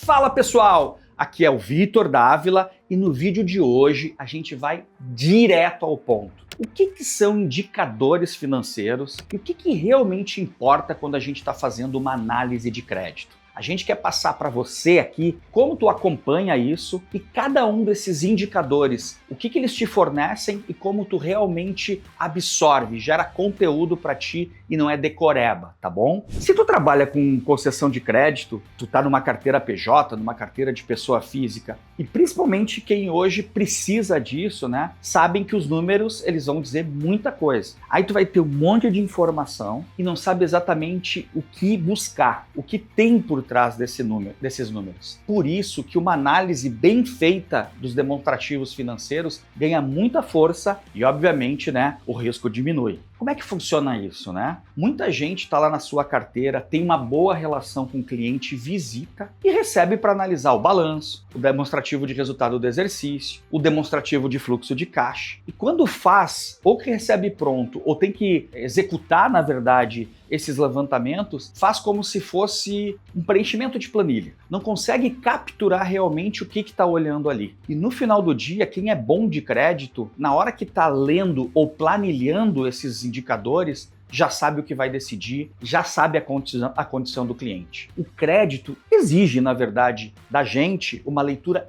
Fala pessoal, aqui é o Vitor Dávila e no vídeo de hoje a gente vai direto ao ponto. O que são indicadores financeiros e o que realmente importa quando a gente está fazendo uma análise de crédito? A gente quer passar para você aqui como tu acompanha isso e cada um desses indicadores, o que eles te fornecem e como tu realmente absorve, gera conteúdo para ti e não é decoreba, tá bom? Se tu trabalha com concessão de crédito, tu tá numa carteira PJ, numa carteira de pessoa física e principalmente quem hoje precisa disso, né, sabem que os números eles vão dizer muita coisa. Aí tu vai ter um monte de informação e não sabe exatamente o que buscar, o que tem por trás desses números. Por isso que uma análise bem feita dos demonstrativos financeiros ganha muita força e, obviamente, né, o risco diminui. Como é que funciona isso, né? Muita gente está lá na sua carteira, tem uma boa relação com o cliente, visita e recebe para analisar o balanço, o demonstrativo de resultado do exercício, o demonstrativo de fluxo de caixa. E quando faz, ou que recebe pronto, ou tem que executar, na verdade, esses levantamentos, faz como se fosse um preenchimento de planilha. Não consegue capturar realmente o que está olhando ali. E no final do dia, quem é bom de crédito, na hora que está lendo ou planilhando esses indicadores, já sabe o que vai decidir, já sabe a condição do cliente. O crédito exige, na verdade, da gente uma leitura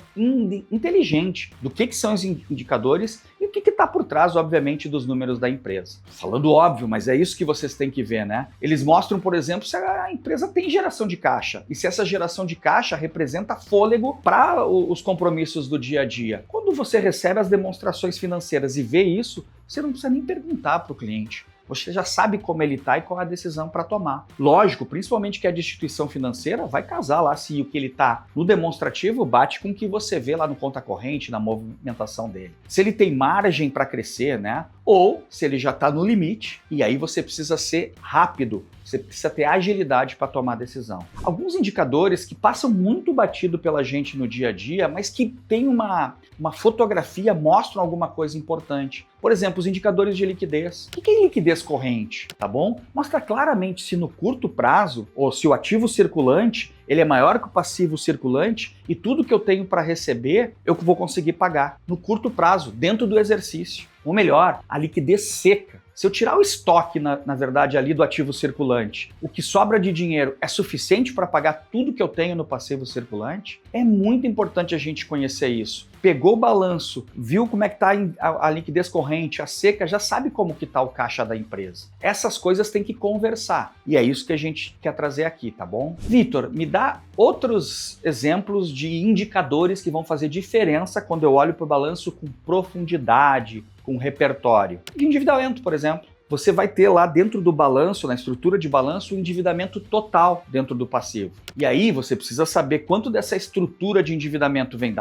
inteligente do que são os indicadores e o que está por trás, obviamente, dos números da empresa. Falando óbvio, mas é isso que vocês têm que ver, né? Eles mostram, por exemplo, se a empresa tem geração de caixa e se essa geração de caixa representa fôlego para os compromissos do dia a dia. Quando você recebe as demonstrações financeiras e vê isso, você não precisa nem perguntar para o cliente. Você já sabe como ele está e qual é a decisão para tomar. Lógico, principalmente que a instituição financeira vai casar lá se o que ele está no demonstrativo bate com o que você vê lá no conta corrente, na movimentação dele. Se ele tem margem para crescer, né? Ou se ele já está no limite, e aí você precisa ser rápido, você precisa ter agilidade para tomar decisão. Alguns indicadores que passam muito batido pela gente no dia a dia, mas que tem uma fotografia, mostram alguma coisa importante. Por exemplo, os indicadores de liquidez. O que é liquidez corrente, tá bom? Mostra claramente se no curto prazo, ou se o ativo circulante, ele é maior que o passivo circulante e tudo que eu tenho para receber, eu vou conseguir pagar no curto prazo, dentro do exercício. Ou melhor, a liquidez seca. Se eu tirar o estoque, na verdade, ali do ativo circulante, o que sobra de dinheiro é suficiente para pagar tudo que eu tenho no passivo circulante? É muito importante a gente conhecer isso. Pegou o balanço, viu como é que está a liquidez corrente, a seca, já sabe como que está o caixa da empresa. Essas coisas tem que conversar. E é isso que a gente quer trazer aqui, tá bom? Vitor, me dá outros exemplos de indicadores que vão fazer diferença quando eu olho para o balanço com profundidade, com repertório. De endividamento, por exemplo. Você vai ter lá dentro do balanço, na estrutura de balanço, o endividamento total dentro do passivo. E aí você precisa saber quanto dessa estrutura de endividamento vem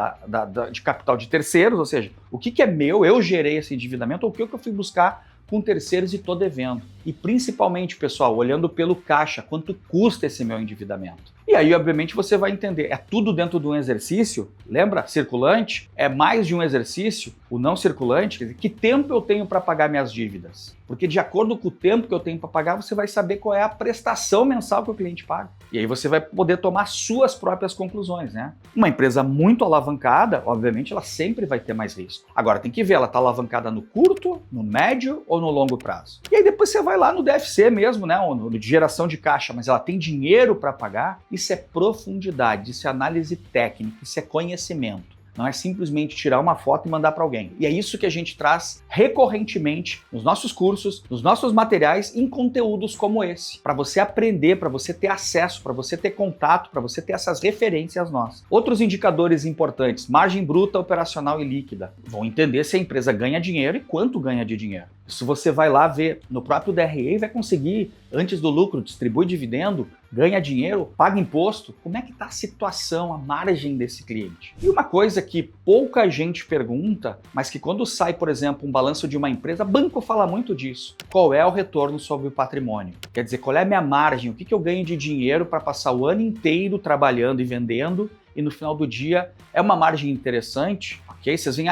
de capital de terceiros, ou seja, o que é meu, eu gerei esse endividamento, ou o que eu fui buscar com terceiros e estou devendo. E principalmente, pessoal, olhando pelo caixa, quanto custa esse meu endividamento. E aí, obviamente, você vai entender, é tudo dentro de um exercício, lembra? Circulante é mais de um exercício, o não circulante, quer dizer, que tempo eu tenho para pagar minhas dívidas? Porque de acordo com o tempo que eu tenho para pagar, você vai saber qual é a prestação mensal que o cliente paga. E aí você vai poder tomar suas próprias conclusões, né? Uma empresa muito alavancada, obviamente, ela sempre vai ter mais risco. Agora, tem que ver, ela está alavancada no curto, no médio ou no longo prazo. E aí depois você vai lá no DFC mesmo, né? Ou de geração de caixa, mas ela tem dinheiro para pagar. Isso é profundidade, isso é análise técnica, isso é conhecimento. Não é simplesmente tirar uma foto e mandar para alguém. E é isso que a gente traz recorrentemente nos nossos cursos, nos nossos materiais, em conteúdos como esse. Para você aprender, para você ter acesso, para você ter contato, para você ter essas referências nossas. Outros indicadores importantes, margem bruta, operacional e líquida. Vão entender se a empresa ganha dinheiro e quanto ganha de dinheiro. Isso você vai lá ver no próprio DRE e vai conseguir, antes do lucro, distribui dividendo, ganha dinheiro, paga imposto. Como é que está a situação, a margem desse cliente? E uma coisa que pouca gente pergunta, mas que quando sai, por exemplo, um balanço de uma empresa, banco fala muito disso. Qual é o retorno sobre o patrimônio? Quer dizer, qual é a minha margem? O que eu ganho de dinheiro para passar o ano inteiro trabalhando e vendendo e no final do dia é uma margem interessante, ok? Vocês veem,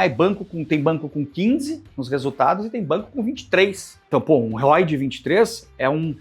tem banco com 15 nos resultados e tem banco com 23. Então, pô, um ROI de 23 é um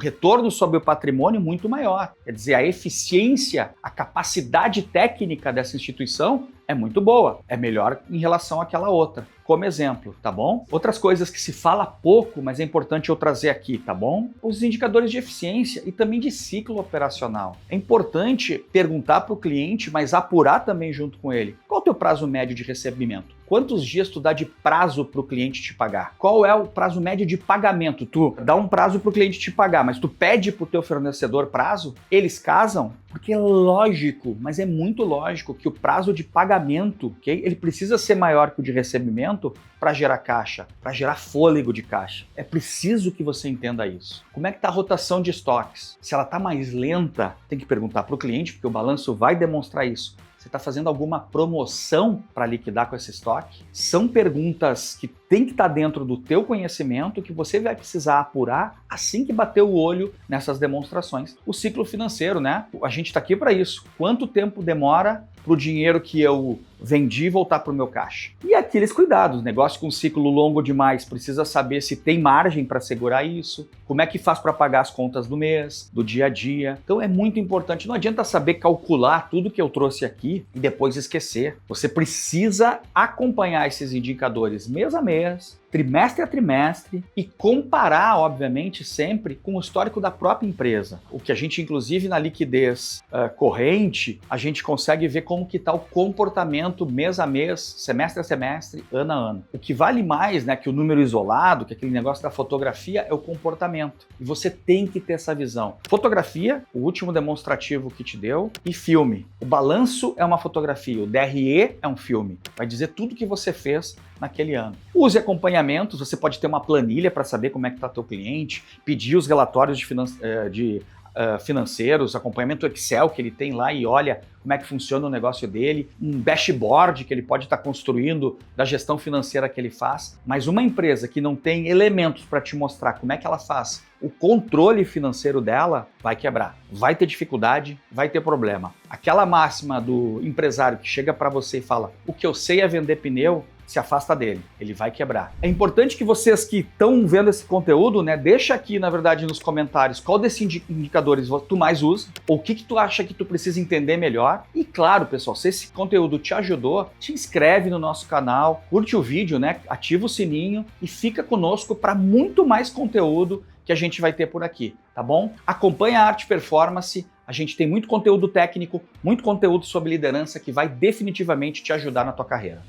retorno sobre o patrimônio muito maior. Quer dizer, a eficiência, a capacidade técnica dessa instituição é muito boa. É melhor em relação àquela outra. Como exemplo, tá bom? Outras coisas que se fala pouco, mas é importante eu trazer aqui, tá bom? Os indicadores de eficiência e também de ciclo operacional. É importante perguntar para o cliente, mas apurar também junto com ele. Qual é o teu prazo médio de recebimento? Quantos dias tu dá de prazo para o cliente te pagar? Qual é o prazo médio de pagamento? Tu dá um prazo para o cliente te pagar, mas tu pede para o teu fornecedor prazo? Eles casam? Porque é lógico, mas é muito lógico que o prazo de pagamento, okay, ele precisa ser maior que o de recebimento para gerar caixa, para gerar fôlego de caixa. É preciso que você entenda isso. Como é que está a rotação de estoques? Se ela está mais lenta, tem que perguntar para o cliente, porque o balanço vai demonstrar isso. Você está fazendo alguma promoção para liquidar com esse estoque? São perguntas que tem que estar dentro do teu conhecimento, que você vai precisar apurar assim que bater o olho nessas demonstrações. O ciclo financeiro, né? A gente está aqui para isso. Quanto tempo demora para o dinheiro que eu vendi voltar para o meu caixa? E aqueles cuidados, negócio com ciclo longo demais, precisa saber se tem margem para segurar isso, como é que faz para pagar as contas do mês, do dia a dia. Então é muito importante, não adianta saber calcular tudo que eu trouxe aqui e depois esquecer. Você precisa acompanhar esses indicadores mês a mês, trimestre a trimestre e comparar, obviamente, sempre com o histórico da própria empresa. O que a gente, inclusive, na liquidez corrente, a gente consegue ver como que está o comportamento mês a mês, semestre a semestre, ano a ano. O que vale mais, né, que o número isolado, que aquele negócio da fotografia, é o comportamento. E você tem que ter essa visão. Fotografia, o último demonstrativo que te deu, e filme. O balanço é uma fotografia, o DRE é um filme. Vai dizer tudo que você fez naquele ano. Use acompanhamentos, você pode ter uma planilha para saber como é que está teu cliente, pedir os relatórios financeiros, acompanhamento Excel que ele tem lá e olha como é que funciona o negócio dele, um dashboard que ele pode estar construindo da gestão financeira que ele faz. Mas uma empresa que não tem elementos para te mostrar como é que ela faz o controle financeiro dela, vai quebrar, vai ter dificuldade, vai ter problema. Aquela máxima do empresário que chega para você e fala: o que eu sei é vender pneu, se afasta dele, ele vai quebrar. É importante que vocês que estão vendo esse conteúdo, né, deixa aqui, na verdade, nos comentários qual desses indicadores tu mais usa, ou o que tu acha que tu precisa entender melhor. E claro, pessoal, se esse conteúdo te ajudou, te inscreve no nosso canal, curte o vídeo, né, ativa o sininho e fica conosco para muito mais conteúdo que a gente vai ter por aqui, tá bom? Acompanha a Arte Performance, a gente tem muito conteúdo técnico, muito conteúdo sobre liderança que vai definitivamente te ajudar na tua carreira.